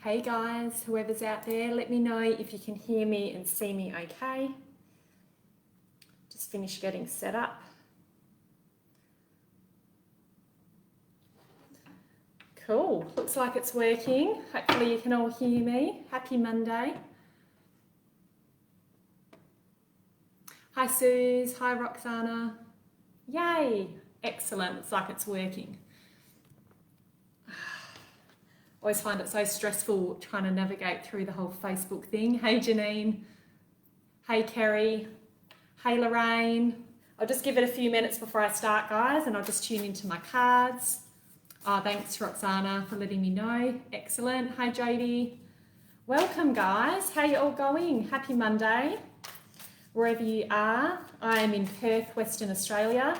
Hey guys, whoever's out there, let me know if you can hear me and see me okay. Just finished getting set up. Cool, looks like it's working. Hopefully you can all hear me. Happy Monday. Hi Suze, hi Roxana. Yay, excellent, looks like it's working. Always find it so stressful trying to navigate through the whole Facebook thing. Hey Janine, hey Kerry, hey Lorraine. I'll just give it a few minutes before I start, guys, and I'll just tune into my cards. Oh, thanks Roxana for letting me know. Excellent. Hi Jodie. Welcome guys. How you all going? Happy Monday. Wherever you are. I am in Perth, Western Australia.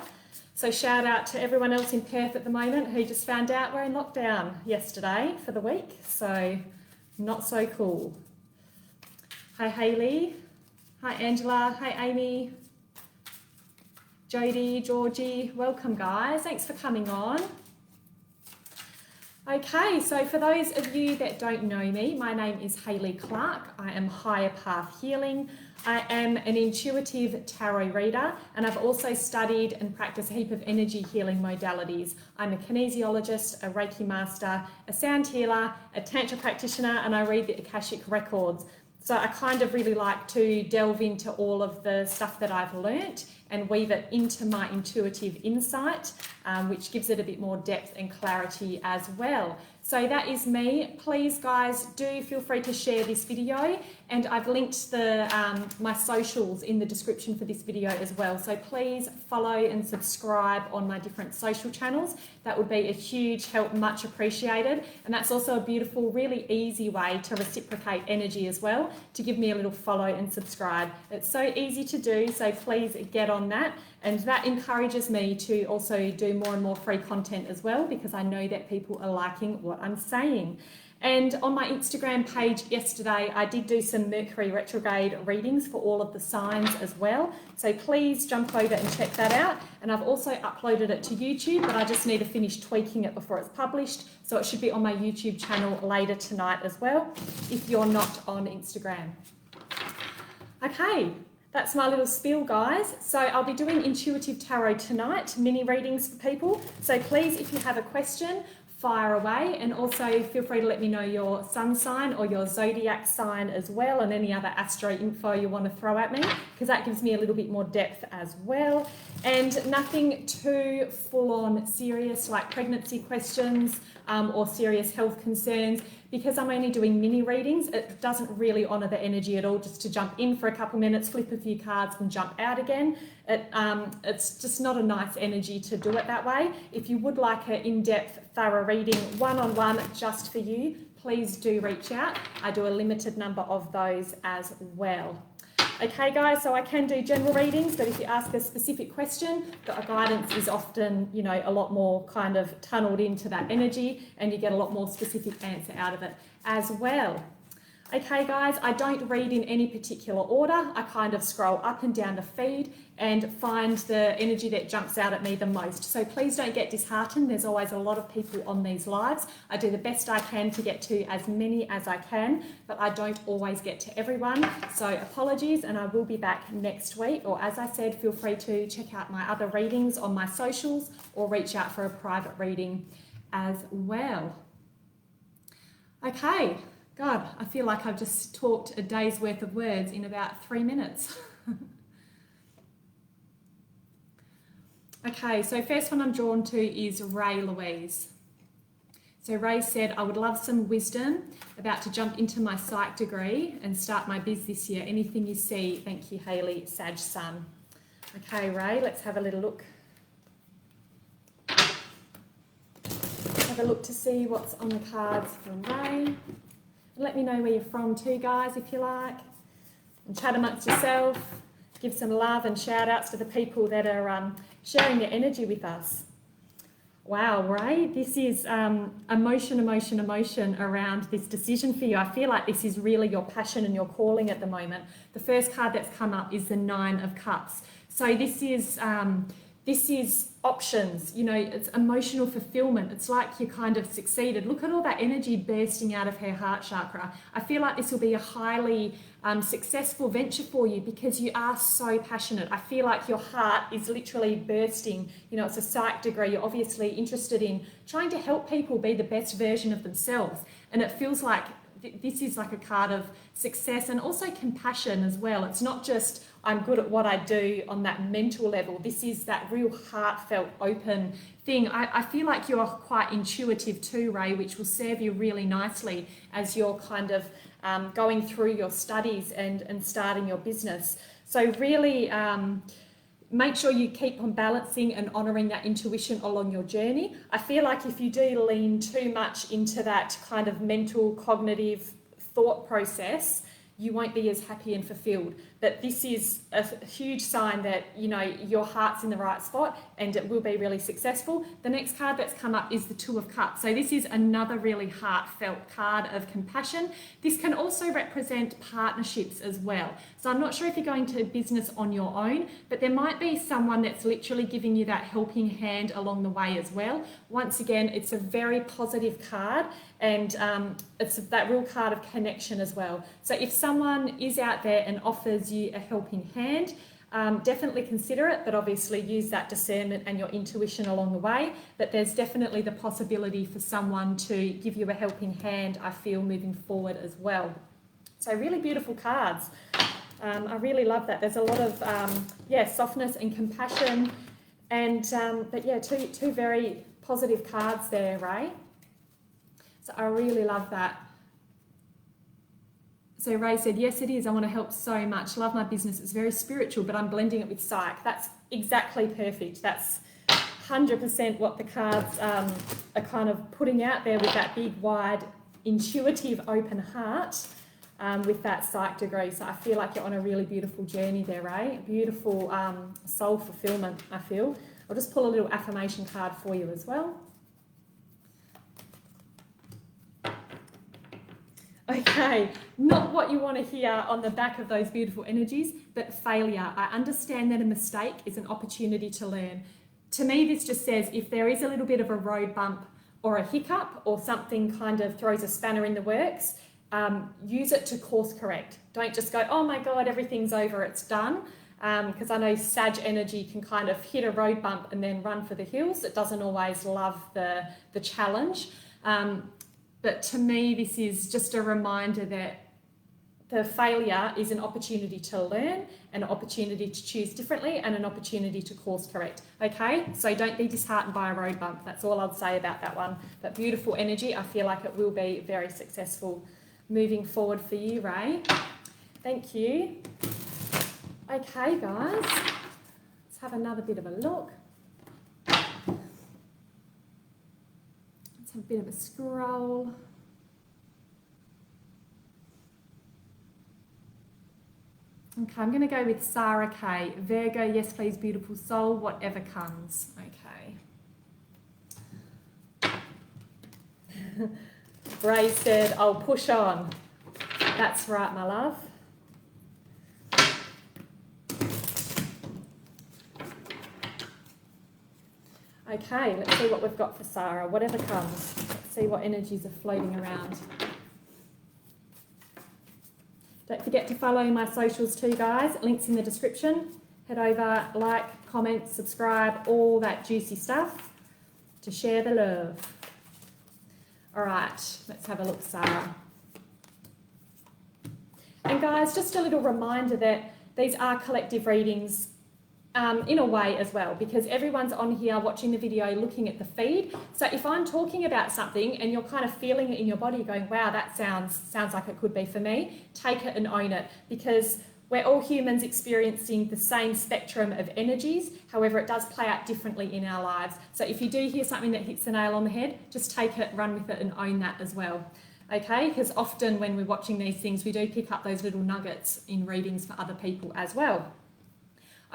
So shout out to everyone else in Perth at the moment who just found out we're in lockdown yesterday for the week. So not so cool. Hi Hayley. Hi Angela. Hi Amy. Jodie, Georgie. Welcome guys. Thanks for coming on. Okay, so for those of you that don't know me, my name is Hayley Clark. I am Higher Path Healing. I am an intuitive tarot reader, and I've also studied and practiced a heap of energy healing modalities. I'm a kinesiologist, a Reiki master, a sound healer, a Tantra practitioner, and I read the Akashic records. So I kind of really like to delve into all of the stuff that I've learnt and weave it into my intuitive insight, which gives it a bit more depth and clarity as well. So that is me. Please guys, do feel free to share this video, and I've linked my socials in the description for this video as well. So please follow and subscribe on my different social channels. That would be a huge help, much appreciated. And that's also a beautiful, really easy way to reciprocate energy as well, to give me a little follow and subscribe. It's so easy to do, so please get on that. And that encourages me to also do more and more free content as well, because I know that people are liking what I'm saying. And on my Instagram page yesterday, I did do some Mercury retrograde readings for all of the signs as well. So please jump over and check that out. And I've also uploaded it to YouTube, but I just need to finish tweaking it before it's published. So it should be on my YouTube channel later tonight as well, if you're not on Instagram. Okay. That's my little spiel, guys. So I'll be doing intuitive tarot tonight, mini readings for people. So please, if you have a question, fire away, and also feel free to let me know your sun sign or your zodiac sign as well, and any other astro info you want to throw at me, because that gives me a little bit more depth as well. And nothing too full-on serious like pregnancy questions or serious health concerns. Because I'm only doing mini readings, it doesn't really honour the energy at all just to jump in for a couple minutes, flip a few cards and jump out again. It's just not a nice energy to do it that way. If you would like an in-depth, thorough reading, one-on-one just for you, please do reach out. I do a limited number of those as well. Okay guys, so I can do general readings, but if you ask a specific question, the guidance is often, you know, a lot more kind of tunneled into that energy, and you get a lot more specific answer out of it as well. Okay guys, I don't read in any particular order. I kind of scroll up and down the feed and find the energy that jumps out at me the most. So please don't get disheartened. There's always a lot of people on these lives. I do the best I can to get to as many as I can, but I don't always get to everyone. So apologies, and I will be back next week. Or as I said, feel free to check out my other readings on my socials or reach out for a private reading as well. Okay. God, I feel like I've just talked a day's worth of words in about 3 minutes. Okay, so first one I'm drawn to is Ray Louise. So Ray said, I would love some wisdom, about to jump into my psych degree and start my biz this year. Anything you see, thank you, Hayley, Sag Sun. Okay, Ray, let's have a little look. Have a look to see what's on the cards from Ray. Let me know where you're from too, guys, if you like. And chat amongst yourself. Give some love and shout outs to the people that are sharing their energy with us. Wow, Ray, this is emotion around this decision for you. I feel like this is really your passion and your calling at the moment. The first card that's come up is the 9 of Cups. So this is This is options, you know, it's emotional fulfillment. It's like you kind of succeeded. Look at all that energy bursting out of her heart chakra. I feel like this will be a highly successful venture for you because you are so passionate. I feel like your heart is literally bursting. You know, it's a psych degree. You're obviously interested in trying to help people be the best version of themselves. And it feels like this is like a card of success and also compassion as well. It's not just I'm good at what I do on that mental level. This is that real heartfelt, open thing. I feel like you're quite intuitive too, Ray, which will serve you really nicely as you're kind of going through your studies and starting your business. So really make sure you keep on balancing and honouring that intuition along your journey. I feel like if you do lean too much into that kind of mental, cognitive thought process, you won't be as happy and fulfilled. But this is a huge sign that, you know, your heart's in the right spot and it will be really successful. The next card that's come up is the Two of Cups. So this is another really heartfelt card of compassion. This can also represent partnerships as well. So I'm not sure if you're going to business on your own, but there might be someone that's literally giving you that helping hand along the way as well. Once again, it's a very positive card and it's that real card of connection as well. So if someone is out there and offers you a helping hand, definitely consider it, but obviously use that discernment and your intuition along the way. But there's definitely the possibility for someone to give you a helping hand, I feel, moving forward as well. So really beautiful cards. I really love that. There's a lot of softness and compassion, and but yeah, two very positive cards there, Ray. So I really love that. So Ray said, yes, it is. I want to help so much. Love my business. It's very spiritual, but I'm blending it with psych. That's exactly perfect. That's 100% what the cards are kind of putting out there with that big, wide, intuitive, open heart with that psych degree. So I feel like you're on a really beautiful journey there, Ray. Beautiful soul fulfillment, I feel. I'll just pull a little affirmation card for you as well. Okay, not what you want to hear on the back of those beautiful energies, but failure. I understand that a mistake is an opportunity to learn. To me, this just says if there is a little bit of a road bump or a hiccup or something kind of throws a spanner in the works, use it to course correct. Don't just go, oh my God, everything's over, it's done. Because I know Sag energy can kind of hit a road bump and then run for the hills. It doesn't always love the challenge. But to me, this is just a reminder that the failure is an opportunity to learn, an opportunity to choose differently, and an opportunity to course correct. Okay, so don't be disheartened by a road bump. That's all I'd say about that one. But beautiful energy. I feel like it will be very successful moving forward for you, Ray. Thank you. Okay, guys, let's have another bit of a look. A bit of a scroll. Okay, I'm going to go with Sarah K. Virgo, yes please, beautiful soul, whatever comes. Okay. Ray said, I'll push on. That's right, my love. Okay, let's see what we've got for Sarah, whatever comes. Let's see what energies are floating around. Don't forget to follow my socials too, guys. Links in the description. Head over, like, comment, subscribe, all that juicy stuff to share the love. All right, let's have a look, Sarah. And guys, just a little reminder that these are collective readings in a way as well, because everyone's on here watching the video, looking at the feed. So if I'm talking about something and you're kind of feeling it in your body going, wow, that sounds like it could be for me, take it and own it, because we're all humans experiencing the same spectrum of energies. However, it does play out differently in our lives. So if you do hear something that hits the nail on the head, just take it, run with it and own that as well. Okay, because often when we're watching these things, we do pick up those little nuggets in readings for other people as well.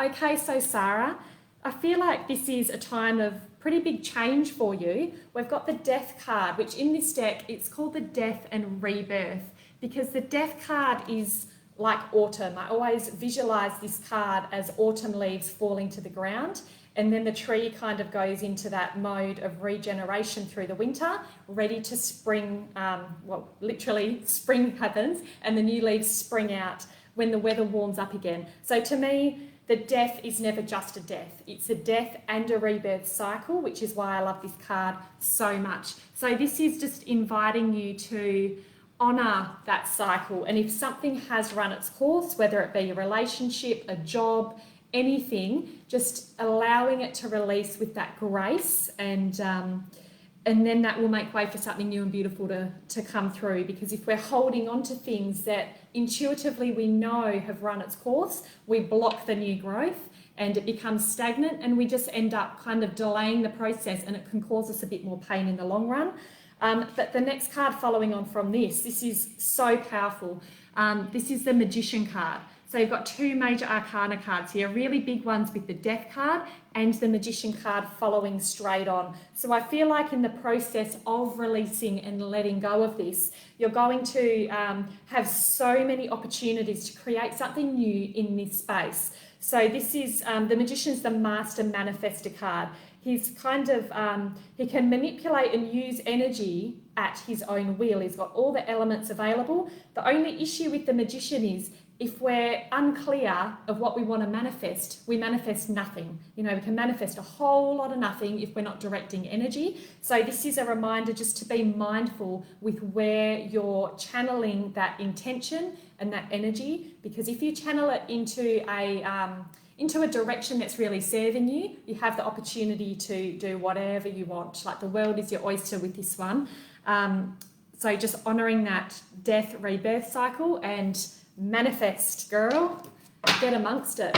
Okay, so Sarah, I feel like this is a time of pretty big change for you. We've got the Death card, which in this deck, it's called the Death and Rebirth, because the Death card is like autumn. I always visualize this card as autumn leaves falling to the ground. And then the tree kind of goes into that mode of regeneration through the winter, ready to spring, well, literally spring happens and the new leaves spring out when the weather warms up again. So to me, the death is never just a death. It's a death and a rebirth cycle, which is why I love this card so much. So this is just inviting you to honour that cycle. And if something has run its course, whether it be a relationship, a job, anything, just allowing it to release with that grace, and then that will make way for something new and beautiful to come through. Because if we're holding on to things that intuitively we know have run its course, we block the new growth and it becomes stagnant, and we just end up kind of delaying the process, and it can cause us a bit more pain in the long run. But the next card following on from this is so powerful. This is the Magician card. So you've got two major arcana cards here, really big ones with the Death card and the Magician card following straight on. So I feel like in the process of releasing and letting go of this, you're going to have so many opportunities to create something new in this space. So this is, the Magician's the Master Manifestor card. He's kind of, he can manipulate and use energy at his own will. He's got all the elements available. The only issue with the Magician is if we're unclear of what we want to manifest, we manifest nothing. You know, we can manifest a whole lot of nothing if we're not directing energy. So this is a reminder just to be mindful with where you're channeling that intention and that energy, because if you channel it into a direction that's really serving you, you have the opportunity to do whatever you want. Like the world is your oyster with this one. So just honouring that death rebirth cycle and manifest, girl. Get amongst it.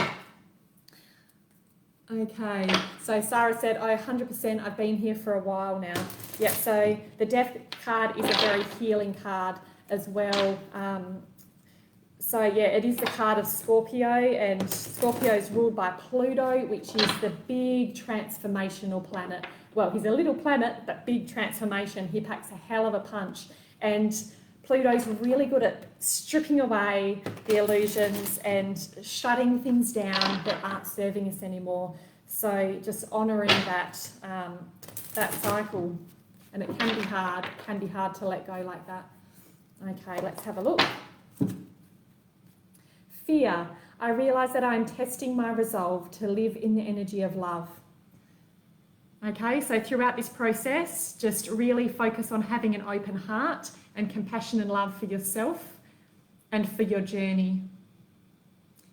Okay, so Sarah said, oh, 100%, I've been here for a while now. Yeah, so the death card is a very healing card as well. So yeah, it is the card of Scorpio, and Scorpio is ruled by Pluto, which is the big transformational planet. Well, he's a little planet, but big transformation. He packs a hell of a punch. And Pluto's really good at stripping away the illusions and shutting things down that aren't serving us anymore. So just honouring that, that cycle. And it can be hard to let go like that. Okay, let's have a look. Fear. I realise that I am testing my resolve to live in the energy of love. Okay, so throughout this process, just really focus on having an open heart and compassion and love for yourself and for your journey.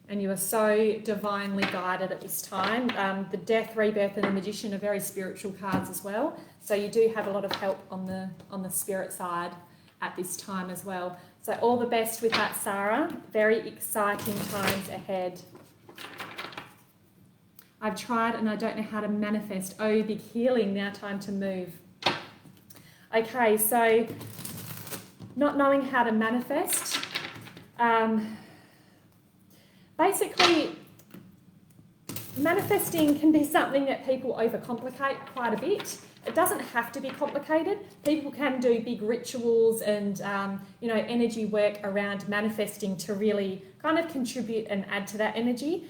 And you are so divinely guided at this time. The Death, Rebirth and the Magician are very spiritual cards as well. So you do have a lot of help on the spirit side at this time as well. So all the best with that, Sarah. Very exciting times ahead. I've tried and I don't know how to manifest. Oh, big healing, now time to move. Okay, so not knowing how to manifest. Basically, manifesting can be something that people overcomplicate quite a bit. It doesn't have to be complicated. People can do big rituals and energy work around manifesting to really kind of contribute and add to that energy.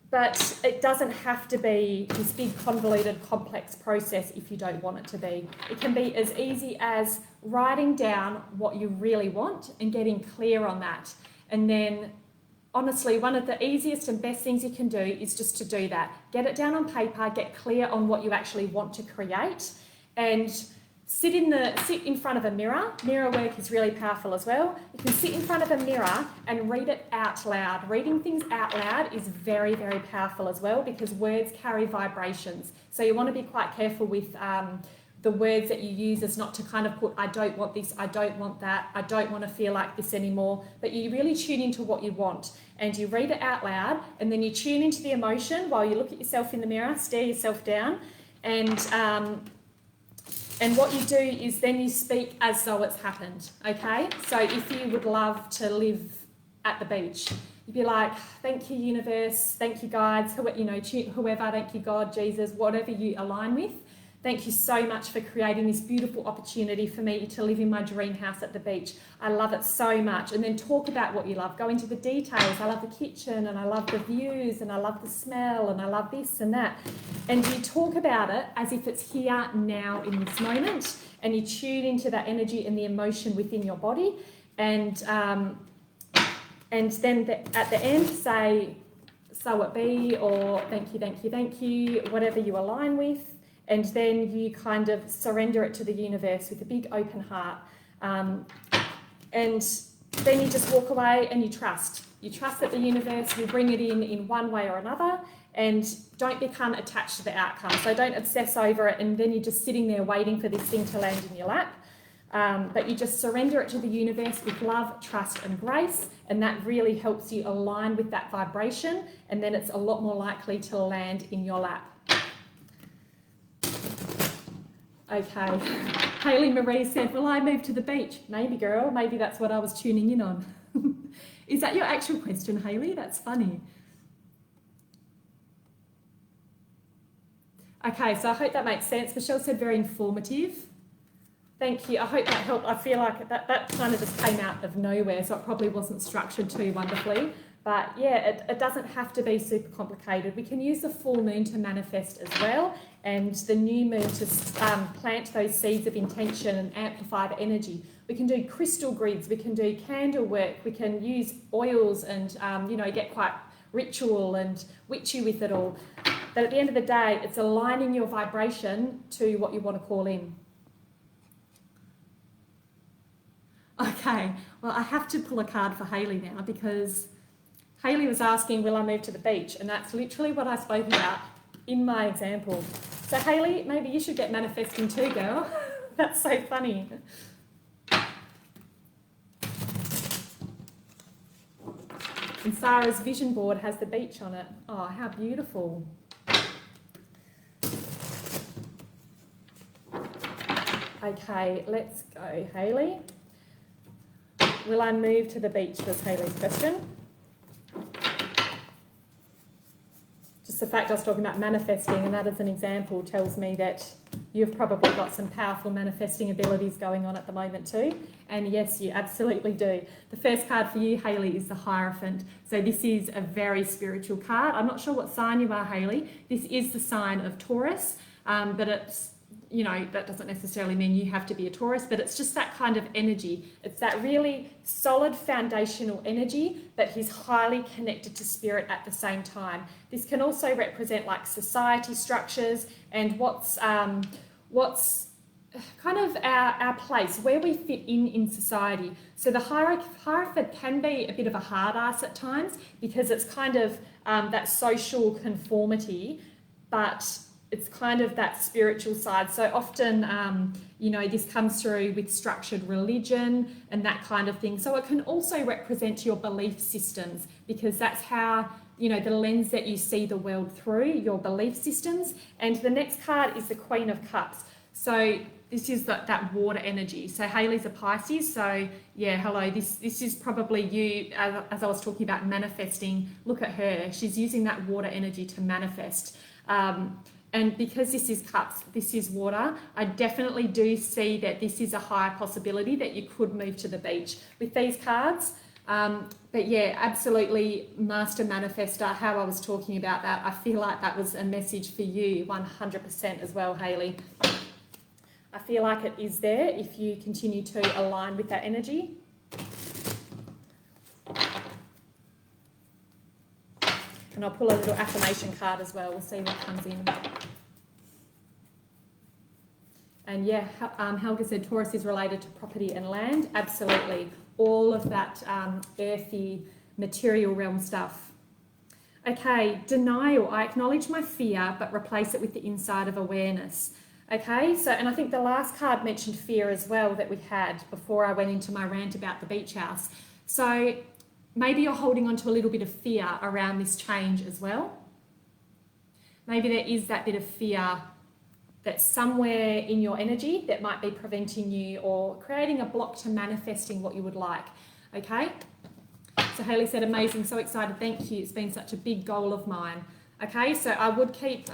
But it doesn't have to be this big, convoluted, complex process if you don't want it to be. It can be as easy as writing down what you really want and getting clear on that. And then, honestly, one of the easiest and best things you can do is just to do that. Get it down on paper, get clear on what you actually want to create, and sit in front of a mirror. Mirror work is really powerful as well. You can sit in front of a mirror and read it out loud. Reading things out loud is very, very powerful as well, because words carry vibrations. So you want to be quite careful with the words that you use, as not to kind of put, I don't want this, I don't want that, I don't want to feel like this anymore. But you really tune into what you want and you read it out loud, and then you tune into the emotion while you look at yourself in the mirror, stare yourself down, and what you do is then you speak as though it's happened, okay? So if you would love to live at the beach, you'd be like, thank you, universe, thank you, guides, whoever, thank you, God, Jesus, whatever you align with. Thank you so much for creating this beautiful opportunity for me to live in my dream house at the beach. I love it so much. And then talk about what you love. Go into the details. I love the kitchen and I love the views and I love the smell and I love this and that. And you talk about it as if it's here now in this moment, and you tune into that energy and the emotion within your body. And then at the end say, so it be, or thank you, thank you, thank you, whatever you align with. And then you kind of surrender it to the universe with a big open heart. And then you just walk away and you trust. You trust that the universe will bring it in one way or another, and don't become attached to the outcome. So don't obsess over it and then you're just sitting there waiting for this thing to land in your lap. But you just surrender it to the universe with love, trust and grace, and that really helps you align with that vibration, and then it's a lot more likely to land in your lap. Okay, Hayley Marie said, will I move to the beach? Maybe, girl, maybe that's what I was tuning in on. Is that your actual question, Hayley? That's funny. Okay, so I hope that makes sense. Michelle said very informative. Thank you. I hope that helped. I feel like that kind of just came out of nowhere, so it probably wasn't structured too wonderfully. But yeah, it doesn't have to be super complicated. We can use the full moon to manifest as well, and the new moon to plant those seeds of intention and amplify the energy. We can do crystal grids, we can do candle work, we can use oils and get quite ritual and witchy with it all. But at the end of the day, it's aligning your vibration to what you want to call in. Okay, well, I have to pull a card for Hayley now, because Hayley was asking, will I move to the beach? And that's literally what I spoke about in my example. So Hayley, maybe you should get manifesting too, girl. That's so funny. And Sarah's vision board has the beach on it. Oh, how beautiful. Okay, let's go, Hayley. Will I move to the beach, was Hayley's question. Just the fact I was talking about manifesting, and that as an example tells me that you've probably got some powerful manifesting abilities going on at the moment too. And yes, you absolutely do. The first card for you, Hayley, is the Hierophant. So this is a very spiritual card. I'm not sure what sign you are, Hayley. This is the sign of Taurus, but it's, that doesn't necessarily mean you have to be a Taurus, but it's just that kind of energy. It's that really solid foundational energy, but he's highly connected to spirit at the same time. This can also represent like society structures and what's kind of our place, where we fit in society. So the Hierophant can be a bit of a hard ass at times, because it's kind of that social conformity, but it's kind of that spiritual side. So often, this comes through with structured religion and that kind of thing. So it can also represent your belief systems, because that's how, the lens that you see the world through, your belief systems. And the next card is the Queen of Cups. So this is that water energy. So Hayley's a Pisces. So yeah, hello, this is probably you, as I was talking about manifesting. Look at her. She's using that water energy to manifest. And because this is cups, this is water, I definitely do see that this is a high possibility that you could move to the beach with these cards. But yeah, absolutely master manifester, how I was talking about that. I feel like that was a message for you 100% as well, Hayley. I feel like it is there if you continue to align with that energy. And I'll pull a little affirmation card as well. We'll see what comes in. And yeah, Helga said Taurus is related to property and land. Absolutely. All of that earthy, material realm stuff. Okay, denial. I acknowledge my fear, but replace it with the insight of awareness. Okay, so, and I think the last card mentioned fear as well that we had before I went into my rant about the beach house. So maybe you're holding on to a little bit of fear around this change as well. Maybe there is that bit of fear that's somewhere in your energy that might be preventing you or creating a block to manifesting what you would like. Okay? So Hayley said, amazing, so excited, thank you. It's been such a big goal of mine. Okay, so I would keep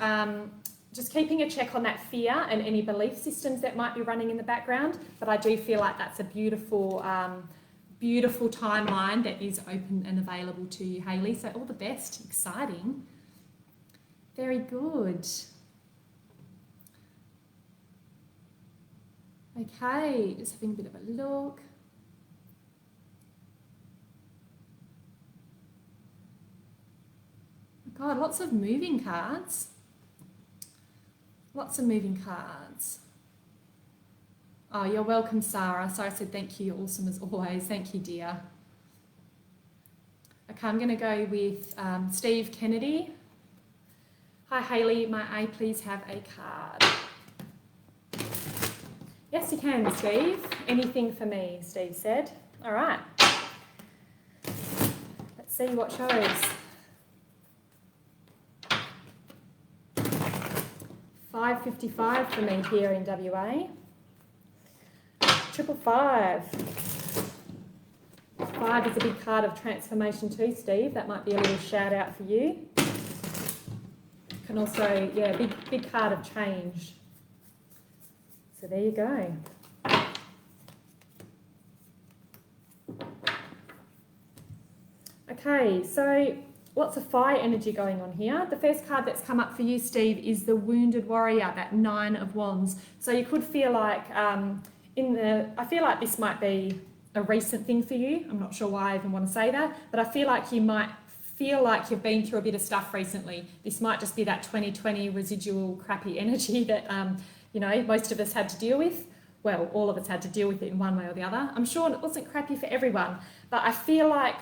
just keeping a check on that fear and any belief systems that might be running in the background. But I do feel like that's a beautiful, beautiful timeline that is open and available to you, Hayley. So all the best. Exciting. Very good. Okay, just having a bit of a look. God, lots of moving cards. Lots of moving cards. Oh, you're welcome, Sarah. Sarah said thank you. You're awesome as always. Thank you, dear. Okay, I'm going to go with Steve Kennedy. Hi, Hayley. May I please have a card? Yes, you can, Steve. Anything for me, Steve said. All right. Let's see what shows. 555 for me here in WA. 555. 5 is a big card of transformation too, Steve. That might be a little shout out for you. Can also, yeah, big card of change. So there you go. Okay, so lots of fire energy going on here. The first card that's come up for you, Steve, is the Wounded Warrior, that 9 of Wands. So you could feel like, I feel like this might be a recent thing for you. I'm not sure why I even want to say that, but I feel like you might feel like you've been through a bit of stuff recently. This might just be that 2020 residual crappy energy that, you know, most of us had to deal with. Well, all of us had to deal with it in one way or the other. I'm sure it wasn't crappy for everyone, but I feel like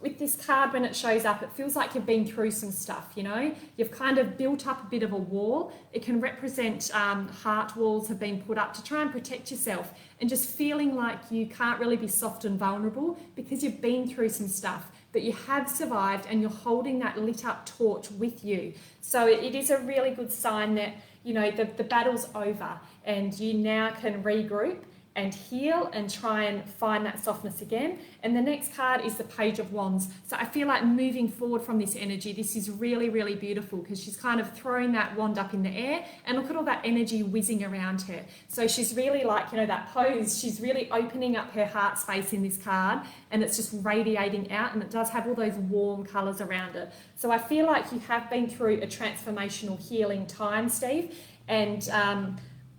with this card, when it shows up, it feels like you've been through some stuff, you know? You've kind of built up a bit of a wall. It can represent heart walls have been put up to try and protect yourself, and just feeling like you can't really be soft and vulnerable because you've been through some stuff, but you have survived and you're holding that lit up torch with you. So it is a really good sign that, you know, the battle's over and you now can regroup and heal and try and find that softness again. And the next card is the Page of Wands. So I feel like moving forward from this energy, this is really, really beautiful because she's kind of throwing that wand up in the air, and look at all that energy whizzing around her. So she's really like, you know, that pose, she's really opening up her heart space in this card, and it's just radiating out, and it does have all those warm colours around it. So I feel like you have been through a transformational healing time, Steve, and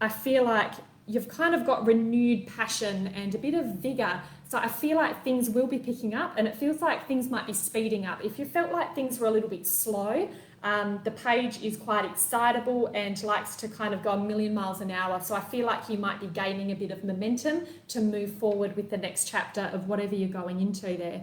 I feel like you've kind of got renewed passion and a bit of vigour. So I feel like things will be picking up, and it feels like things might be speeding up. If you felt like things were a little bit slow, the Page is quite excitable and likes to kind of go a million miles an hour. So I feel like you might be gaining a bit of momentum to move forward with the next chapter of whatever you're going into there.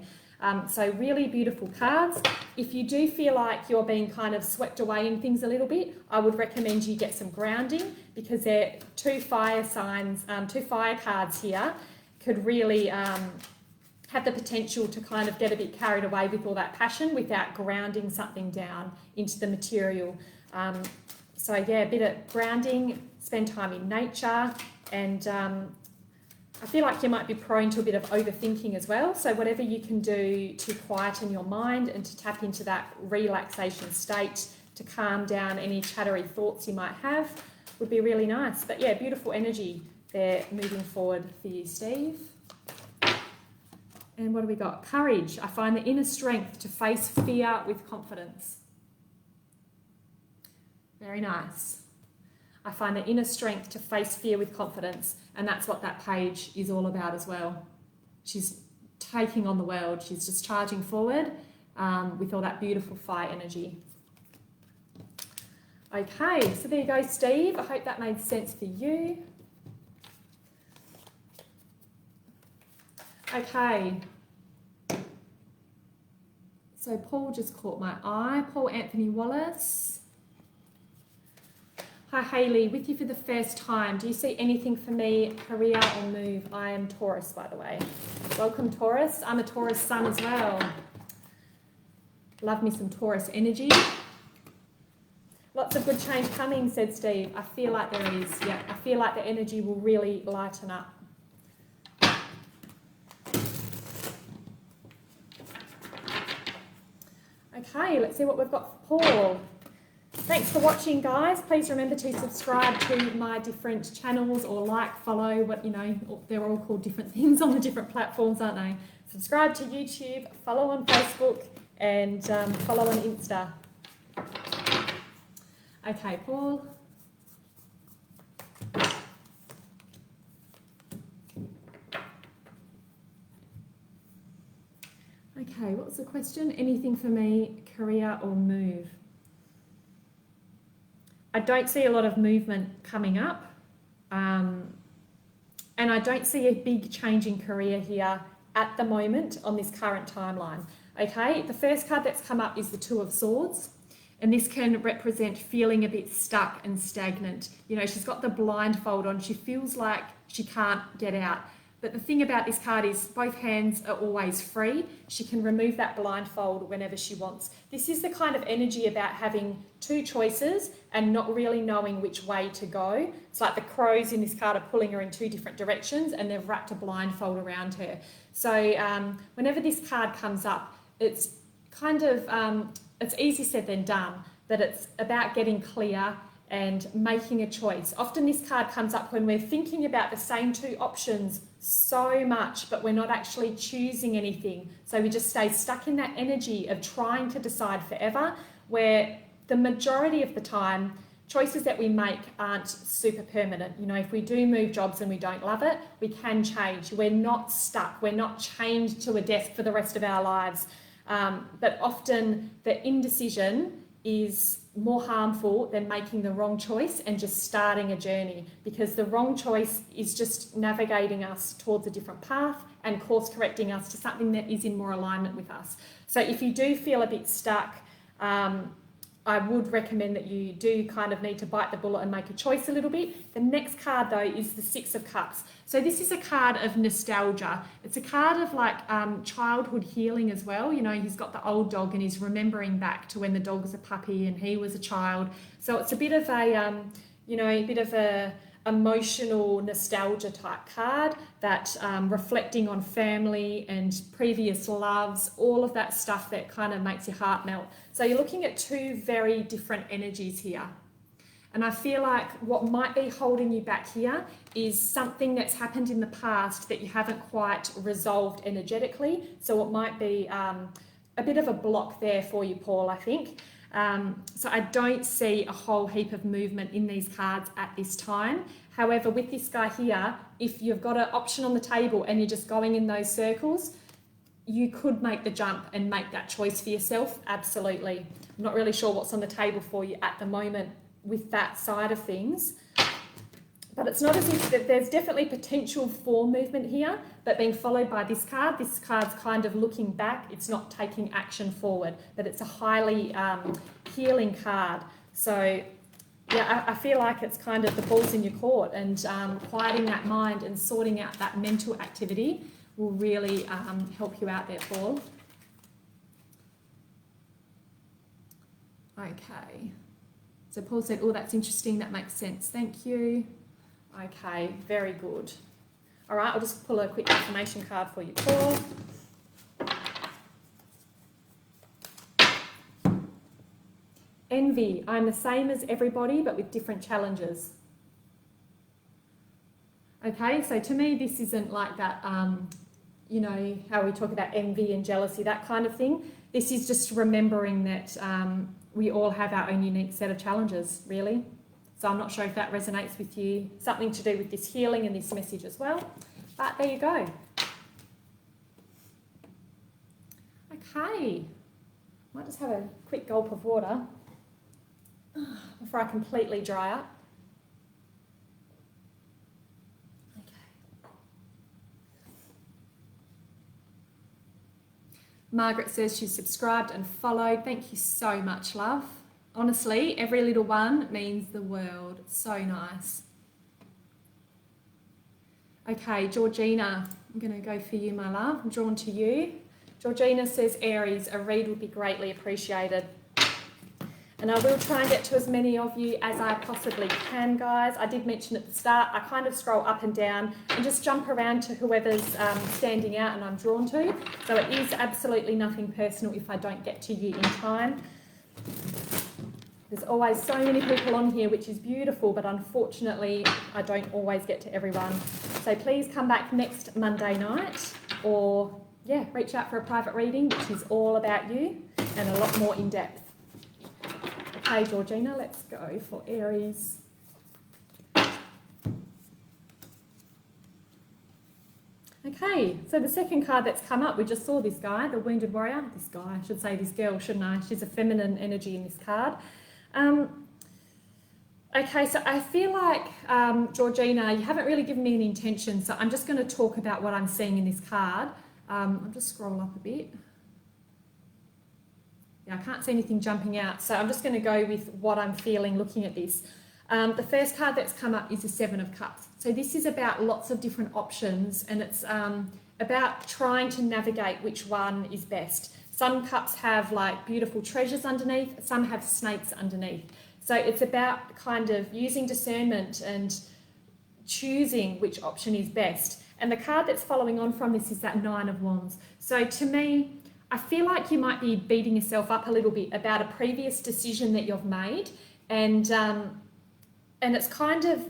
So really beautiful cards. If you do feel like you're being kind of swept away in things a little bit, I would recommend you get some grounding, because they're 2 fire signs, 2 fire cards here could really have the potential to kind of get a bit carried away with all that passion without grounding something down into the material. So yeah, a bit of grounding, spend time in nature, and I feel like you might be prone to a bit of overthinking as well. So whatever you can do to quieten your mind and to tap into that relaxation state, to calm down any chattery thoughts you might have, would be really nice. But yeah, beautiful energy there moving forward for you, Steve. And what do we got? Courage. I find the inner strength to face fear with confidence. Very nice. I find the inner strength to face fear with confidence, and that's what that Page is all about as well. She's taking on the world. She's just charging forward with all that beautiful fire energy. Okay, so there you go, Steve. I hope that made sense for you. Okay. So Paul just caught my eye. Paul Anthony Wallace. Hi Hayley, with you for the first time. Do you see anything for me, career or move? I am Taurus, by the way. Welcome, Taurus. I'm a Taurus sun as well. Love me some Taurus energy. Lots of good change coming, said Steve. I feel like there is. Yeah, I feel like the energy will really lighten up. Okay, let's see what we've got for Paul. Thanks for watching, guys. Please remember to subscribe to my different channels or like, follow, what they're all called different things on the different platforms, aren't they? Subscribe to YouTube, follow on Facebook, and follow on Insta. Okay, Paul. Okay, what's the question? Anything for me, career or move? I don't see a lot of movement coming up, and I don't see a big change in career here at the moment on this current timeline. Okay, the first card that's come up is the Two of Swords, and this can represent feeling a bit stuck and stagnant. You know, she's got the blindfold on, she feels like she can't get out. But the thing about this card is both hands are always free. She can remove that blindfold whenever she wants. This is the kind of energy about having two choices and not really knowing which way to go. It's like the crows in this card are pulling her in two different directions and they've wrapped a blindfold around her. So whenever this card comes up, it's kind of, it's easier said than done, that it's about getting clear and making a choice. Often this card comes up when we're thinking about the same two options so much, but we're not actually choosing anything. So we just stay stuck in that energy of trying to decide forever, where the majority of the time, choices that we make aren't super permanent. You know, if we do move jobs and we don't love it, we can change. We're not stuck. We're not chained to a desk for the rest of our lives. But often the indecision is more harmful than making the wrong choice and just starting a journey, because the wrong choice is just navigating us towards a different path and course correcting us to something that is in more alignment with us. So if you do feel a bit stuck, I would recommend that you do kind of need to bite the bullet and make a choice a little bit. The next card though is the Six of Cups. So this is a card of nostalgia. It's a card of like childhood healing as well. You know, he's got the old dog and he's remembering back to when the dog was a puppy and he was a child. So it's a bit of a, emotional nostalgia type card that reflecting on family and previous loves, all of that stuff that kind of makes your heart melt. So you're looking at two very different energies here. And I feel like what might be holding you back here is something that's happened in the past that you haven't quite resolved energetically. So it might be a bit of a block there for you, Paul, I think. So I don't see a whole heap of movement in these cards at this time. However, with this guy here, if you've got an option on the table and you're just going in those circles, you could make the jump and make that choice for yourself, absolutely. I'm not really sure what's on the table for you at the moment with that side of things. But it's not as if there's definitely potential for movement here, but being followed by this card's kind of looking back. It's not taking action forward, but it's a highly healing card. So yeah, I feel like it's kind of the ball's in your court, and quieting that mind and sorting out that mental activity will really help you out there, Paul. Okay. So Paul said, oh, that's interesting. That makes sense. Thank you. Okay, very good. All right, I'll just pull a quick information card for you, Paul. Envy. I'm the same as everybody, but with different challenges. Okay, so to me, this isn't like that, you know, how we talk about envy and jealousy, that kind of thing. This is just remembering that we all have our own unique set of challenges, really. So I'm not sure if that resonates with you, something to do with this healing and this message as well. But there you go. Okay. Might just have a quick gulp of water before I completely dry up. Okay. Margaret says she's subscribed and followed. Thank you so much, love. Honestly, every little one means the world. So nice. Okay, Georgina, I'm going to go for you, my love. I'm drawn to you. Georgina says, Aries, a read would be greatly appreciated. And I will try and get to as many of you as I possibly can, guys. I did mention at the start, I kind of scroll up and down and just jump around to whoever's standing out and I'm drawn to. So it is absolutely nothing personal if I don't get to you in time. There's always so many people on here, which is beautiful, but unfortunately, I don't always get to everyone. So please come back next Monday night, or yeah, reach out for a private reading, which is all about you and a lot more in depth. Okay, Georgina, let's go for Aries. Okay, so the second card that's come up, we just saw this guy, the Wounded Warrior. This guy, I should say this girl, shouldn't I? She's a feminine energy in this card. Okay, so I feel like, Georgina, you haven't really given me an intention, so I'm just going to talk about what I'm seeing in this card. I'll just scroll up a bit. Yeah, I can't see anything jumping out, so I'm just going to go with what I'm feeling looking at this. The first card that's come up is the Seven of Cups. So this is about lots of different options, and it's about trying to navigate which one is best. Some cups have like beautiful treasures underneath, some have snakes underneath. So it's about kind of using discernment and choosing which option is best. And the card that's following on from this is that Nine of Wands. So to me, I feel like you might be beating yourself up a little bit about a previous decision that you've made, and it's kind of,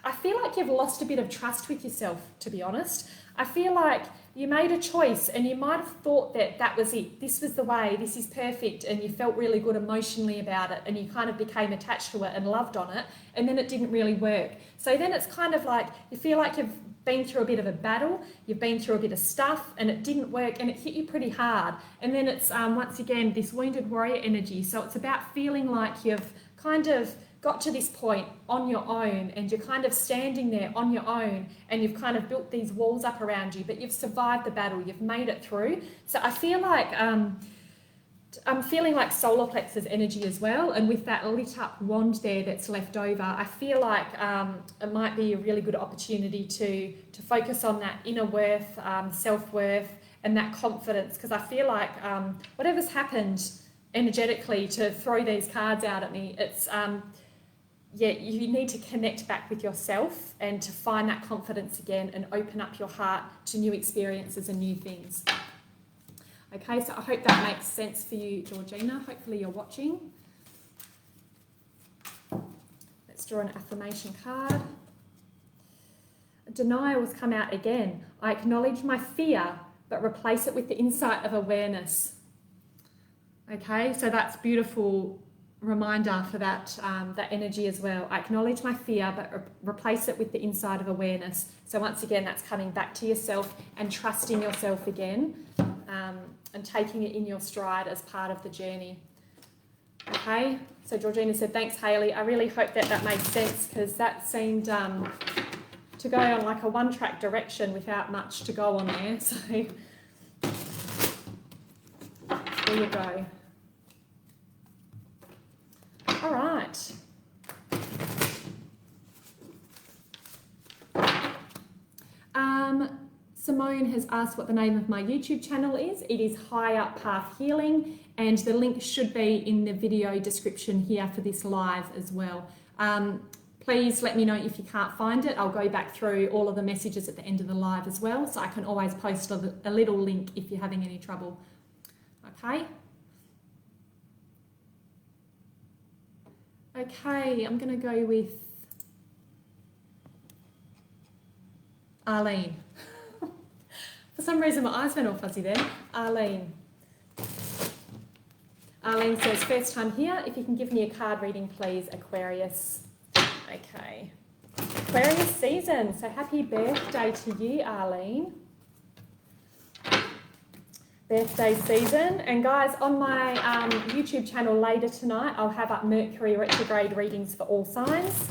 I feel like you've lost a bit of trust with yourself, to be honest. I feel like you made a choice and you might have thought that that was it. This was the way, this is perfect, and you felt really good emotionally about it, and you kind of became attached to it and loved on it, and then it didn't really work. So then it's kind of like, you feel like you've been through a bit of a battle, you've been through a bit of stuff, and it didn't work, and it hit you pretty hard. And then it's, once again, this Wounded Warrior energy. So it's about feeling like you've kind of got to this point on your own, and you're kind of standing there on your own, and you've kind of built these walls up around you, but you've survived the battle, you've made it through. So I feel like I'm feeling like solar plexus energy as well, and with that lit up wand there that's left over, I feel like it might be a really good opportunity to focus on that inner worth, self-worth, and that confidence, because I feel like whatever's happened energetically to throw these cards out at me, it's yeah, you need to connect back with yourself and to find that confidence again and open up your heart to new experiences and new things. Okay, so I hope that makes sense for you, Georgina. Hopefully you're watching. Let's draw an affirmation card. Denial has come out again. I acknowledge my fear, but replace it with the insight of awareness. Okay, so that's beautiful reminder for that, that energy as well. I acknowledge my fear, but replace it with the insight of awareness. So once again, that's coming back to yourself and trusting yourself again, and taking it in your stride as part of the journey. Okay, so Georgina said, thanks, Hayley. I really hope that that made sense, because that seemed to go on like a one-track direction without much to go on there. So there you go. All right. Simone has asked what the name of my YouTube channel is. It is Higher Path Healing, and the link should be in the video description here for this live as well. Please let me know if you can't find it. I'll go back through all of the messages at the end of the live as well, so I can always post a little link if you're having any trouble. Okay. Okay, I'm going to go with Arlene. For some reason, my eyes went all fuzzy there. Arlene. Arlene says, first time here. If you can give me a card reading, please, Aquarius. Okay. Aquarius season. So happy birthday to you, Arlene. Birthday season. And guys, on my YouTube channel later tonight, I'll have up Mercury retrograde readings for all signs.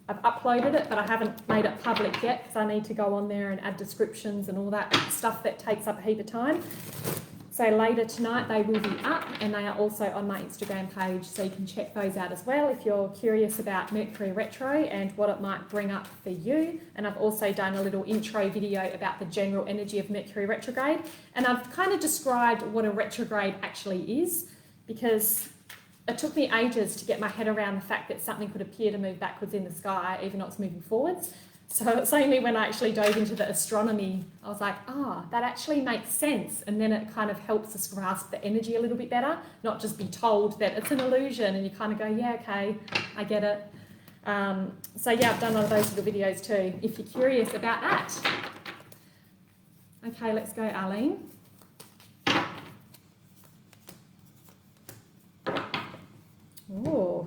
I've uploaded it, but I haven't made it public yet because I need to go on there and add descriptions and all that stuff that takes up a heap of time. So later tonight they will be up, and they are also on my Instagram page, so you can check those out as well if you're curious about Mercury retro and what it might bring up for you. And I've also done a little intro video about the general energy of Mercury retrograde, and I've kind of described what a retrograde actually is, because it took me ages to get my head around the fact that something could appear to move backwards in the sky even though it's moving forwards. So it's only when I actually dove into the astronomy, I was like, that actually makes sense. And then it kind of helps us grasp the energy a little bit better, not just be told that it's an illusion and you kind of go, yeah, okay, I get it. So yeah, I've done one of those little videos too, if you're curious about that. Okay, let's go, Arlene. Oh,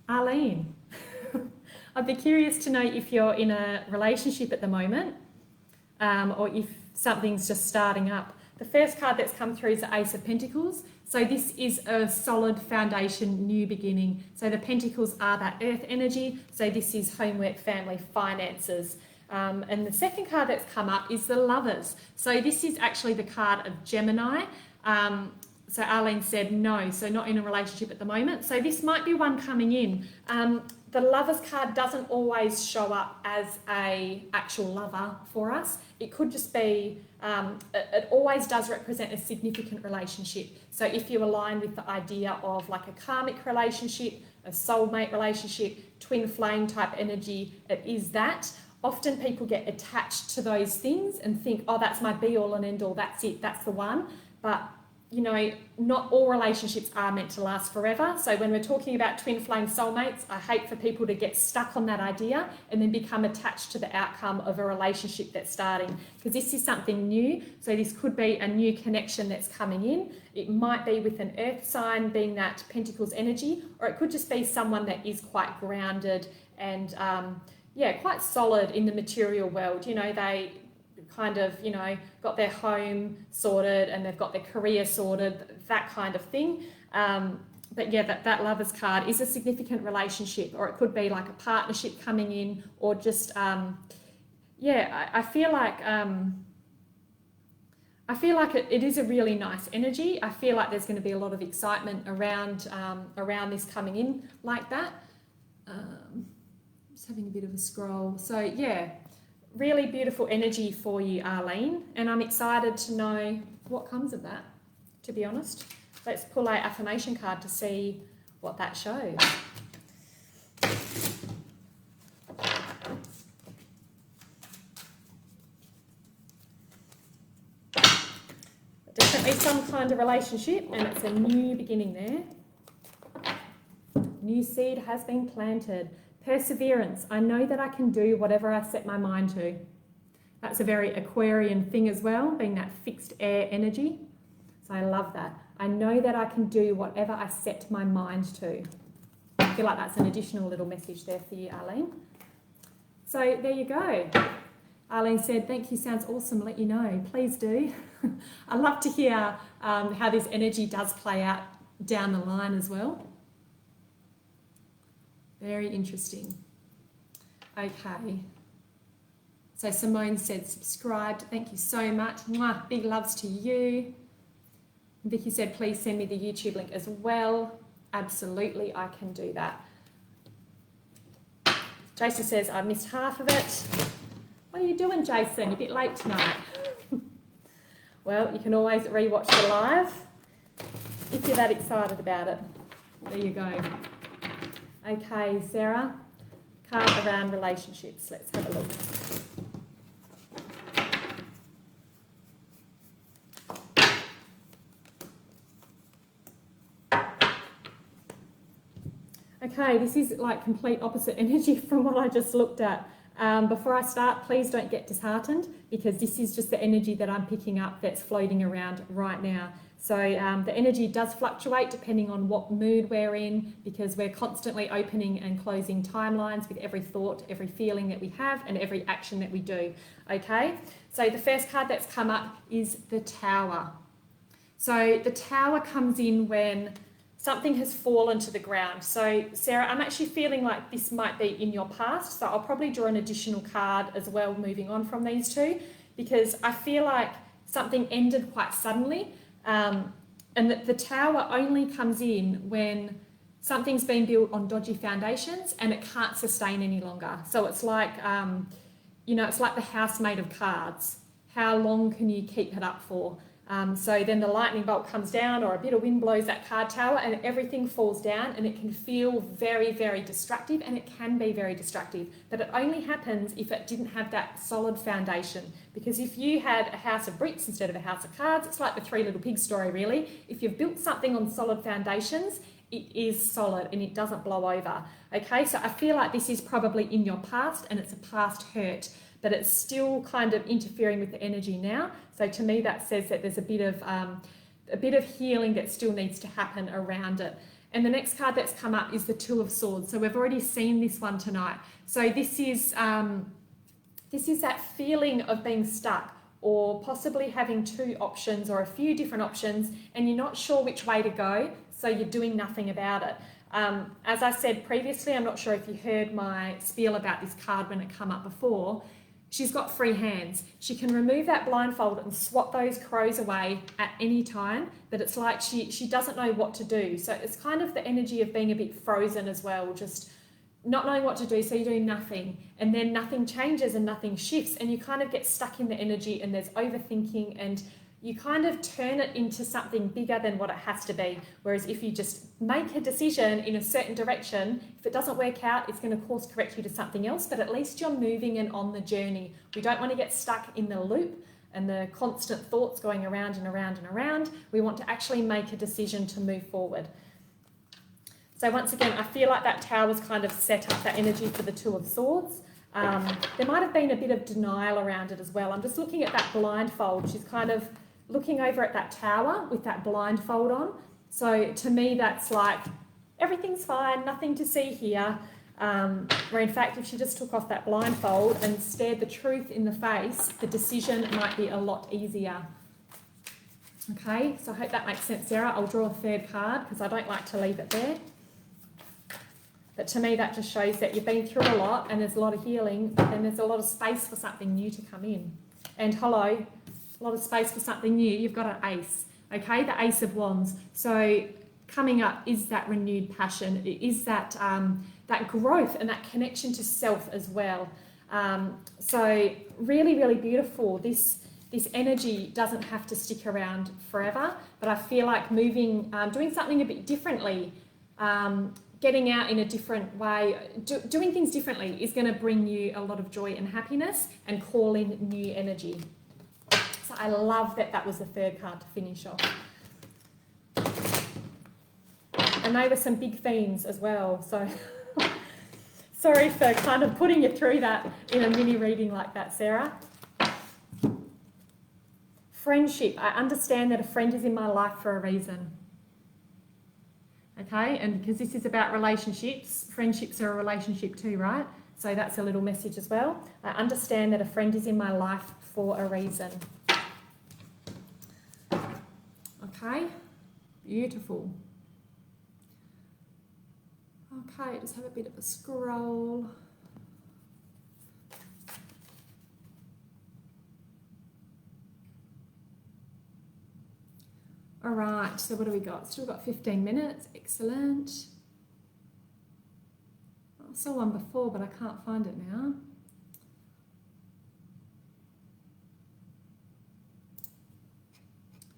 Arlene. I'd be curious to know if you're in a relationship at the moment, or if something's just starting up. The first card that's come through is the Ace of Pentacles. So this is a solid foundation, new beginning. So the Pentacles are that earth energy. So this is homework, family, finances. And the second card that's come up is the Lovers. So this is actually the card of Gemini. So Arlene said no, so not in a relationship at the moment. So this might be one coming in. The Lovers card doesn't always show up as a actual lover for us. It could just be, it always does represent a significant relationship. So if you align with the idea of like a karmic relationship, a soulmate relationship, twin flame type energy, it is that. Often people get attached to those things and think, oh, that's my be all and end all, that's it, that's the one. But you know, not all relationships are meant to last forever. So when we're talking about twin flame soulmates, I hate for people to get stuck on that idea and then become attached to the outcome of a relationship that's starting, because this is something new. So this could be a new connection that's coming in. It might be with an earth sign, being that Pentacles energy, or it could just be someone that is quite grounded and quite solid in the material world. You know, they kind of, you know, got their home sorted and they've got their career sorted, that kind of thing. But yeah, that Lovers card is a significant relationship, or it could be like a partnership coming in, or just, I feel like it is a really nice energy. I feel like there's going to be a lot of excitement around this coming in like that. Just having a bit of a scroll. So yeah, really beautiful energy for you, Arlene, and I'm excited to know what comes of that, to be honest. Let's pull our affirmation card to see what that shows. Definitely some kind of relationship, and it's a new beginning there. New seed has been planted. Perseverance. I know that I can do whatever I set my mind to. That's a very Aquarian thing as well, being that fixed air energy. So I love that. I know that I can do whatever I set my mind to. I feel like that's an additional little message there for you, Arlene. So there you go. Arlene said, thank you, sounds awesome, let you know. Please do. I love to hear how this energy does play out down the line as well. Very interesting. Okay. So Simone said subscribed. Thank you so much. Mwah, big loves to you. Vicky said, please send me the YouTube link as well. Absolutely, I can do that. Jason says, I missed half of it. What are you doing, Jason? You're a bit late tonight. Well, you can always rewatch the live if you're that excited about it. There you go. Okay, Sarah, card around relationships. Let's have a look. Okay, this is like complete opposite energy from what I just looked at. Before I start, please don't get disheartened, because this is just the energy that I'm picking up that's floating around right now. So the energy does fluctuate depending on what mood we're in, because we're constantly opening and closing timelines with every thought, every feeling that we have, and every action that we do. Okay, so the first card that's come up is the Tower. So the Tower comes in when something has fallen to the ground. So Sarah, I'm actually feeling like this might be in your past, so I'll probably draw an additional card as well moving on from these two, because I feel like something ended quite suddenly. And that the Tower only comes in when something's been built on dodgy foundations and it can't sustain any longer. So it's like, it's like the house made of cards. How long can you keep it up for? So then the lightning bolt comes down, or a bit of wind blows that card tower, and everything falls down, and it can feel very, very destructive, and it can be very destructive. But it only happens if it didn't have that solid foundation. Because if you had a house of bricks instead of a house of cards, it's like the Three Little Pigs story, really. If you've built something on solid foundations, it is solid and it doesn't blow over. Okay, so I feel like this is probably in your past, and it's a past hurt, but it's still kind of interfering with the energy now. So to me, that says that there's a bit of healing that still needs to happen around it. And the next card that's come up is the Two of Swords. So we've already seen this one tonight. So this is that feeling of being stuck, or possibly having two options or a few different options, and you're not sure which way to go, so you're doing nothing about it. As I said previously, I'm not sure if you heard my spiel about this card when it came up before. She's got free hands. She can remove that blindfold and swat those crows away at any time, but it's like she doesn't know what to do. So it's kind of the energy of being a bit frozen as well, just not knowing what to do, so you're doing nothing, and then nothing changes and nothing shifts, and you kind of get stuck in the energy, and there's overthinking, and you kind of turn it into something bigger than what it has to be. Whereas if you just make a decision in a certain direction, if it doesn't work out, it's going to course correct you to something else, but at least you're moving and on the journey. We don't want to get stuck in the loop and the constant thoughts going around and around and around. We want to actually make a decision to move forward. So once again, I feel like that tower's kind of set up that energy for the Two of Swords. There might have been a bit of denial around it as well. I'm just looking at that blindfold. She's kind of looking over at that tower with that blindfold on. So to me, that's like, everything's fine, nothing to see here. Where in fact, if she just took off that blindfold and stared the truth in the face, the decision might be a lot easier. Okay, so I hope that makes sense, Sarah. I'll draw a third card because I don't like to leave it there. But to me, that just shows that you've been through a lot and there's a lot of healing, and there's a lot of space for something new to come in. And hello, a lot of space for something new. You've got an ace, okay? The Ace of Wands. So coming up is that renewed passion. It is that that growth and that connection to self as well. So really, really beautiful. This energy doesn't have to stick around forever, but I feel like moving, doing something a bit differently, getting out in a different way, doing things differently is going to bring you a lot of joy and happiness and call in new energy. So I love that that was the third card to finish off. And they were some big themes as well. So sorry for kind of putting you through that in a mini reading like that, Sarah. Friendship. I understand that a friend is in my life for a reason. Okay, and because this is about relationships, friendships are a relationship too, right? So that's a little message as well. I understand that a friend is in my life for a reason. Okay, beautiful. Okay, just have a bit of a scroll. All right, so what do we got? Still got 15 minutes, excellent. I saw one before, but I can't find it now.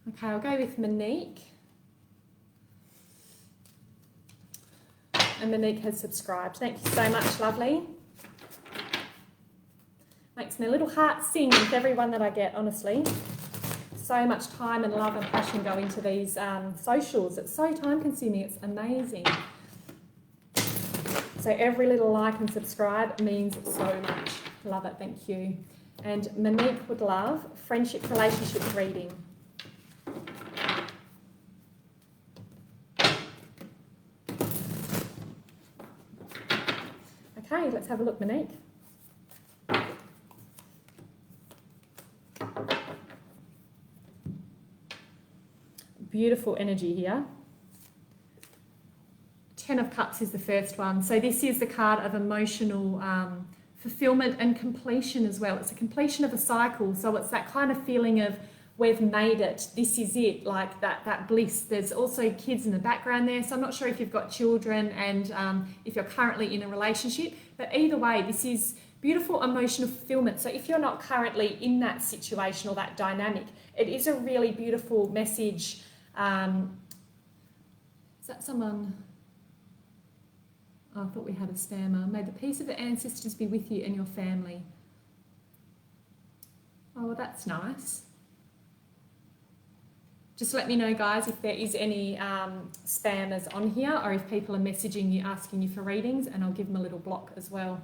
Okay, I'll go with Monique. And Monique has subscribed. Thank you so much, lovely. Makes my little heart sing with everyone that I get, honestly. So much time and love and passion go into these socials. It's so time consuming, it's amazing. So every little like and subscribe means so much. Love it, thank you. And Monique would love friendship relationship reading. Okay, let's have a look, Monique. Beautiful energy here. 10 of Cups is the first one. So this is the card of emotional fulfillment and completion as well. It's a completion of a cycle. So it's that kind of feeling of we've made it. This is it, like that bliss. There's also kids in the background there. So I'm not sure if you've got children and if you're currently in a relationship. But either way, this is beautiful emotional fulfillment. So if you're not currently in that situation or that dynamic, it is a really beautiful message. Is that someone? Oh, I thought we had a spammer. May the peace of the ancestors be with you and your family. Oh, well, that's nice. Just let me know, guys, if there is any spammers on here, or if people are messaging you, asking you for readings, and I'll give them a little block as well.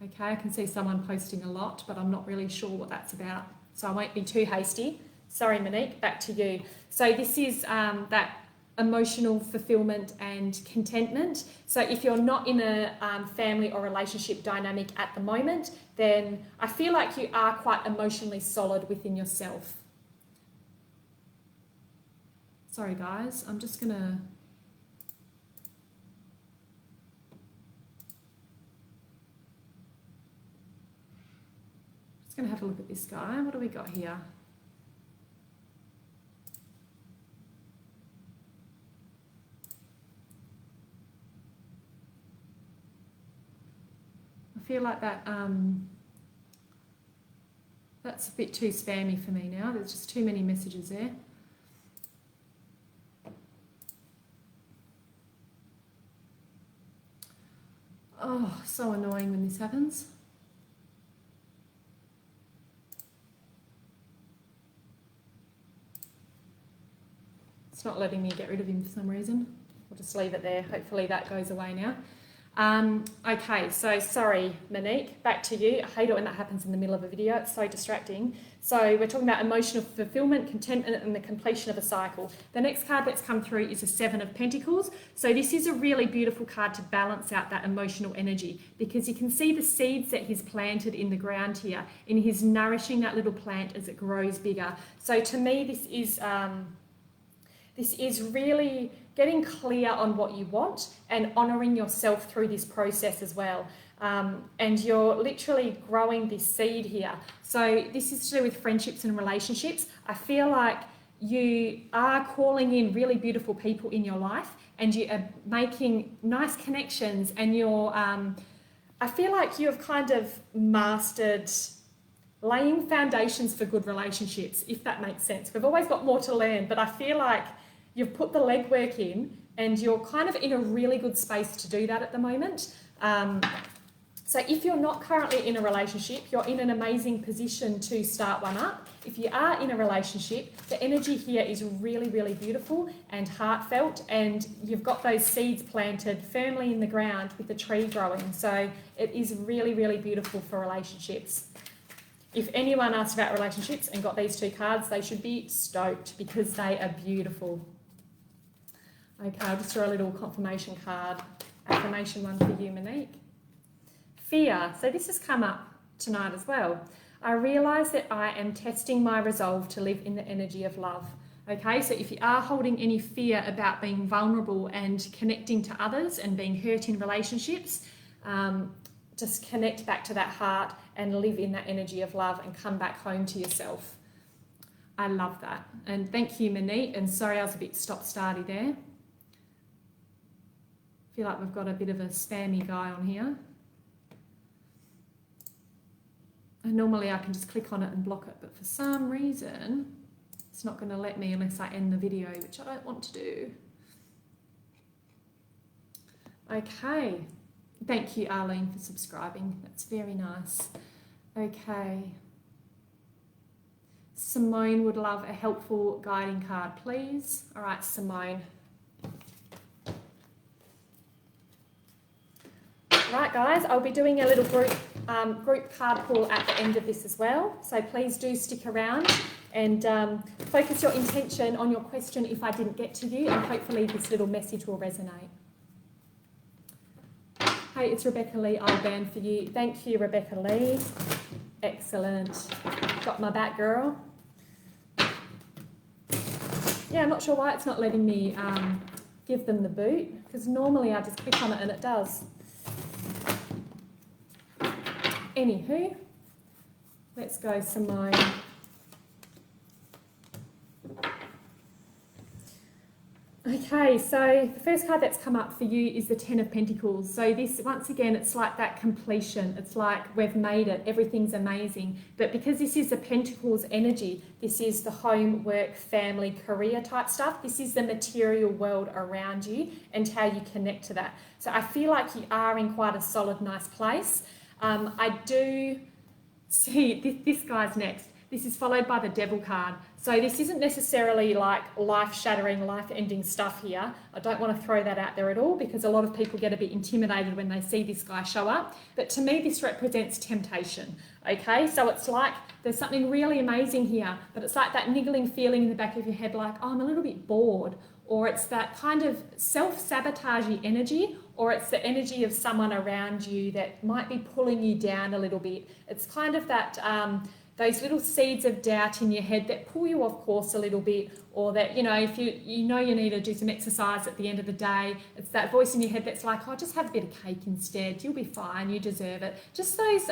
Okay, I can see someone posting a lot, but I'm not really sure what that's about. So I won't be too hasty. Sorry, Monique, back to you. So this is that emotional fulfillment and contentment. So if you're not in a family or relationship dynamic at the moment, then I feel like you are quite emotionally solid within yourself. Sorry guys, I'm just gonna have a look at this guy. What do we got here? I feel like that that's a bit too spammy for me now. There's just too many messages there. Oh, so annoying when this happens. It's not letting me get rid of him for some reason. I'll just leave it there. Hopefully that goes away now. Okay, so sorry, Monique, back to you. I hate it when that happens in the middle of a video. It's so distracting. So we're talking about emotional fulfillment, contentment, and the completion of a cycle. The next card that's come through is the Seven of Pentacles. So this is a really beautiful card to balance out that emotional energy, because you can see the seeds that he's planted in the ground here, and he's nourishing that little plant as it grows bigger. So to me, this is really getting clear on what you want and honouring yourself through this process as well. And you're literally growing this seed here. So this is to do with friendships and relationships. I feel like you are calling in really beautiful people in your life, and you are making nice connections, and you're, I feel like you've kind of mastered laying foundations for good relationships, if that makes sense. We've always got more to learn, but I feel like you've put the legwork in, and you're kind of in a really good space to do that at the moment. So if you're not currently in a relationship, you're in an amazing position to start one up. If you are in a relationship, the energy here is really, really beautiful and heartfelt, and you've got those seeds planted firmly in the ground with the tree growing. So it is really, really beautiful for relationships. If anyone asked about relationships and got these two cards, they should be stoked, because they are beautiful. Okay, I'll just draw a little confirmation card, affirmation one for you, Monique. Fear. So this has come up tonight as well. I realise that I am testing my resolve to live in the energy of love. Okay, so if you are holding any fear about being vulnerable and connecting to others and being hurt in relationships, just connect back to that heart and live in that energy of love and come back home to yourself. I love that. And thank you, Monique. And sorry I was a bit stop-starty there. I feel like we've got a bit of a spammy guy on here. And normally I can just click on it and block it, but for some reason it's not going to let me unless I end the video, which I don't want to do. Okay. Thank you, Arlene, for subscribing. That's very nice. Okay. Simone would love a helpful guiding card, please. All right, Simone. Right, guys, I'll be doing a little group card pull at the end of this as well. So please do stick around and focus your intention on your question if I didn't get to you, and hopefully this little message will resonate. Hey, it's Rebecca Lee. I'll band for you. Thank you, Rebecca Lee. Excellent. Got my back, girl. Yeah, I'm not sure why it's not letting me give them the boot, because normally I just click on it and it does. Anywho, let's go, Simone. Okay, so the first card that's come up for you is the Ten of Pentacles. So this, once again, it's like that completion. It's like we've made it, everything's amazing. But because this is the Pentacles energy, this is the home, work, family, career type stuff. This is the material world around you and how you connect to that. So I feel like you are in quite a solid, nice place. I do see this guy's next. This is followed by the Devil card. So this isn't necessarily like life-shattering, life-ending stuff here. I don't want to throw that out there at all because a lot of people get a bit intimidated when they see this guy show up. But to me, this represents temptation, okay? So it's like there's something really amazing here, but it's like that niggling feeling in the back of your head like, oh, I'm a little bit bored. Or it's that kind of self-sabotagey energy, or it's the energy of someone around you that might be pulling you down a little bit. It's kind of that... those little seeds of doubt in your head that pull you off course a little bit, or that, you know, if you know you need to do some exercise at the end of the day, it's that voice in your head that's like, oh, just have a bit of cake instead, you'll be fine, you deserve it. Just those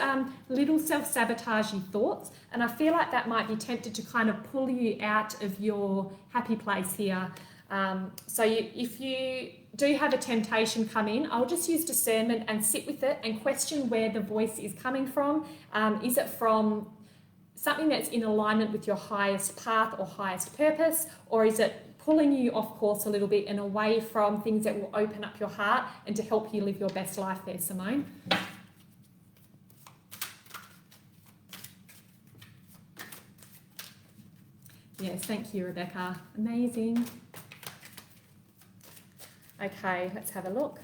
little self-sabotaging thoughts, and I feel like that might be tempted to kind of pull you out of your happy place here. If you do have a temptation come in, I'll just use discernment and sit with it and question where the voice is coming from. Is it from something that's in alignment with your highest path or highest purpose, or is it pulling you off course a little bit and away from things that will open up your heart and to help you live your best life there, Simone? Yes, thank you, Rebecca. Amazing. Okay, let's have a look.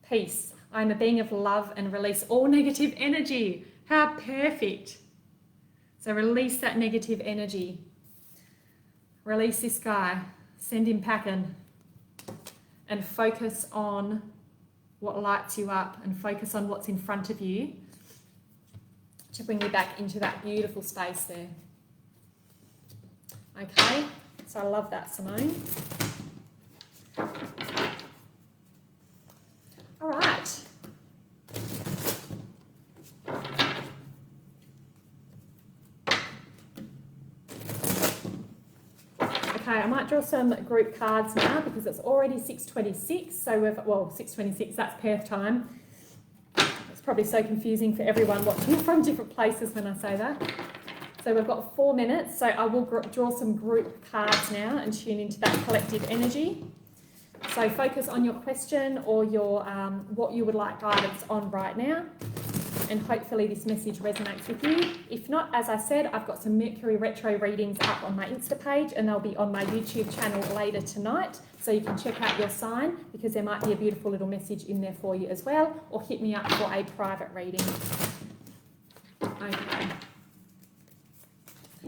Peace. I'm a being of love and release all negative energy. How perfect. So release that negative energy. Release this guy. Send him packing. And focus on what lights you up and focus on what's in front of you to bring you back into that beautiful space there. Okay, so I love that, Simone. All right. Okay, I might draw some group cards now because it's already 6:26. So 6:26, that's Perth time. It's probably so confusing for everyone watching from different places when I say that. So we've got 4 minutes. So I will draw some group cards now and tune into that collective energy. So focus on your question or your what you would like guidance on right now. And hopefully this message resonates with you. If not, as I said, I've got some Mercury retro readings up on my Insta page and they'll be on my YouTube channel later tonight. So you can check out your sign because there might be a beautiful little message in there for you as well, or hit me up for a private reading. Okay.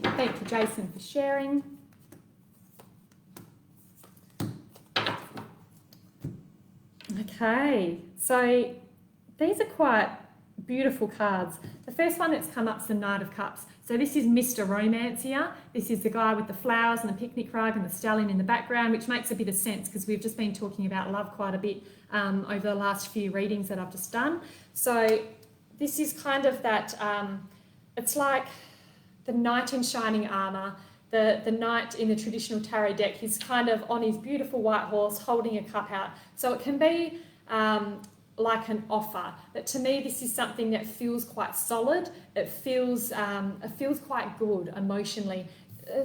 Thank you, Jason, for sharing. Okay, so these are quite beautiful cards. The first one that's come up is the Knight of Cups. So this is Mr. Romance here. This is the guy with the flowers and the picnic rug and the stallion in the background, which makes a bit of sense because we've just been talking about love quite a bit over the last few readings that I've just done. So this is kind of that, it's like the knight in shining armour, the knight in the traditional tarot deck. He's kind of on his beautiful white horse holding a cup out. So it can be like an offer. But to me, this is something that feels quite solid. It feels quite good emotionally.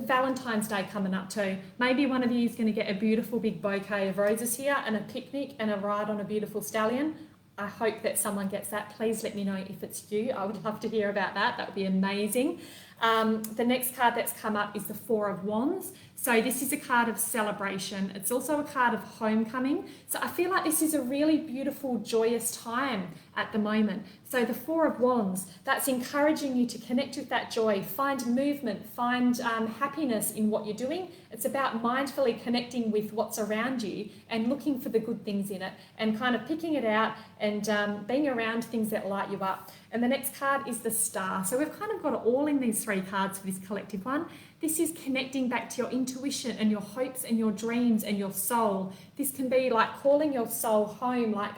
Valentine's Day coming up too. Maybe one of you is going to get a beautiful big bouquet of roses here and a picnic and a ride on a beautiful stallion. I hope that someone gets that. Please let me know if it's you. I would love to hear about that. That would be amazing. The next card that's come up is the Four of Wands. So this is a card of celebration. It's also a card of homecoming. So I feel like this is a really beautiful, joyous time at the moment. So the Four of Wands, that's encouraging you to connect with that joy, find movement, find happiness in what you're doing. It's about mindfully connecting with what's around you and looking for the good things in it and kind of picking it out and being around things that light you up. And the next card is the Star. So we've kind of got it all in these three cards for this collective one. This is connecting back to your intuition and your hopes and your dreams and your soul. This can be like calling your soul home, like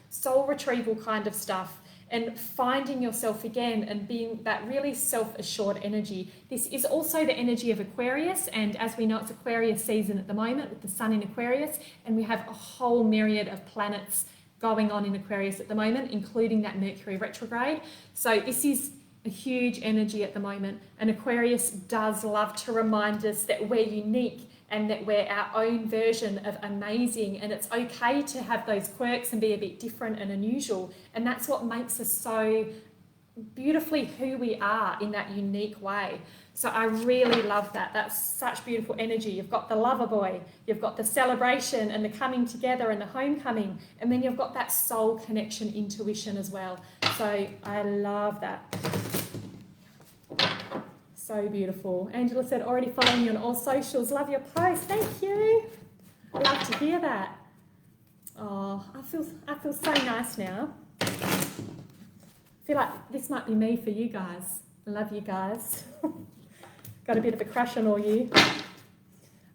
soul retrieval kind of stuff. and finding yourself again and being that really self-assured energy. This is also the energy of Aquarius, and as we know, it's Aquarius season at the moment with the sun in Aquarius, and we have a whole myriad of planets going on in Aquarius at the moment, including that Mercury retrograde. So this is a huge energy at the moment, and Aquarius does love to remind us that we're unique and that we're our own version of amazing, and it's okay to have those quirks and be a bit different and unusual, and that's what makes us so beautifully who we are in that unique way. So I really love that. That's such beautiful energy. You've got the lover boy, you've got the celebration and the coming together and the homecoming, and then you've got that soul connection, intuition as well. So I love that. So beautiful. Angela said, already following you on all socials. Love your post. Thank you. I love to hear that. Oh, I feel so nice now. I feel like this might be me for you guys. I love you guys. Got a bit of a crush on all you.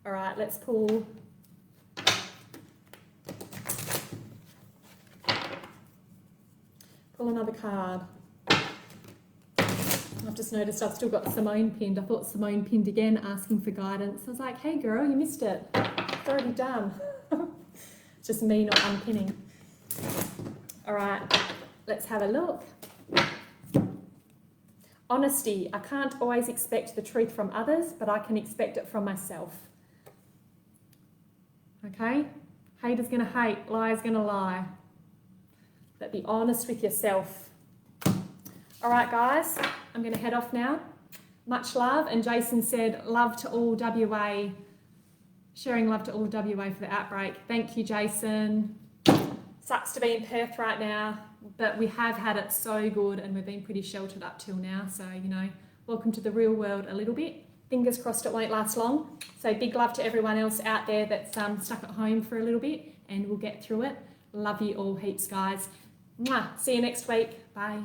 All right, let's pull. Pull another card. I've just noticed I've still got Simone pinned. I thought Simone pinned again, asking for guidance. I was like, hey girl, you missed it. It's already done. It's just me not unpinning. All right, let's have a look. Honesty. I can't always expect the truth from others, but I can expect it from myself. Okay? Haters gonna hate, lie's gonna lie. But be honest with yourself. All right, guys, I'm going to head off now. Much love. And Jason said, love to all WA, sharing love to all WA for the outbreak. Thank you, Jason. Sucks to be in Perth right now, but we have had it so good and we've been pretty sheltered up till now. So, you know, welcome to the real world a little bit. Fingers crossed it won't last long. So big love to everyone else out there that's stuck at home for a little bit, and we'll get through it. Love you all heaps, guys. Mwah. See you next week. Bye.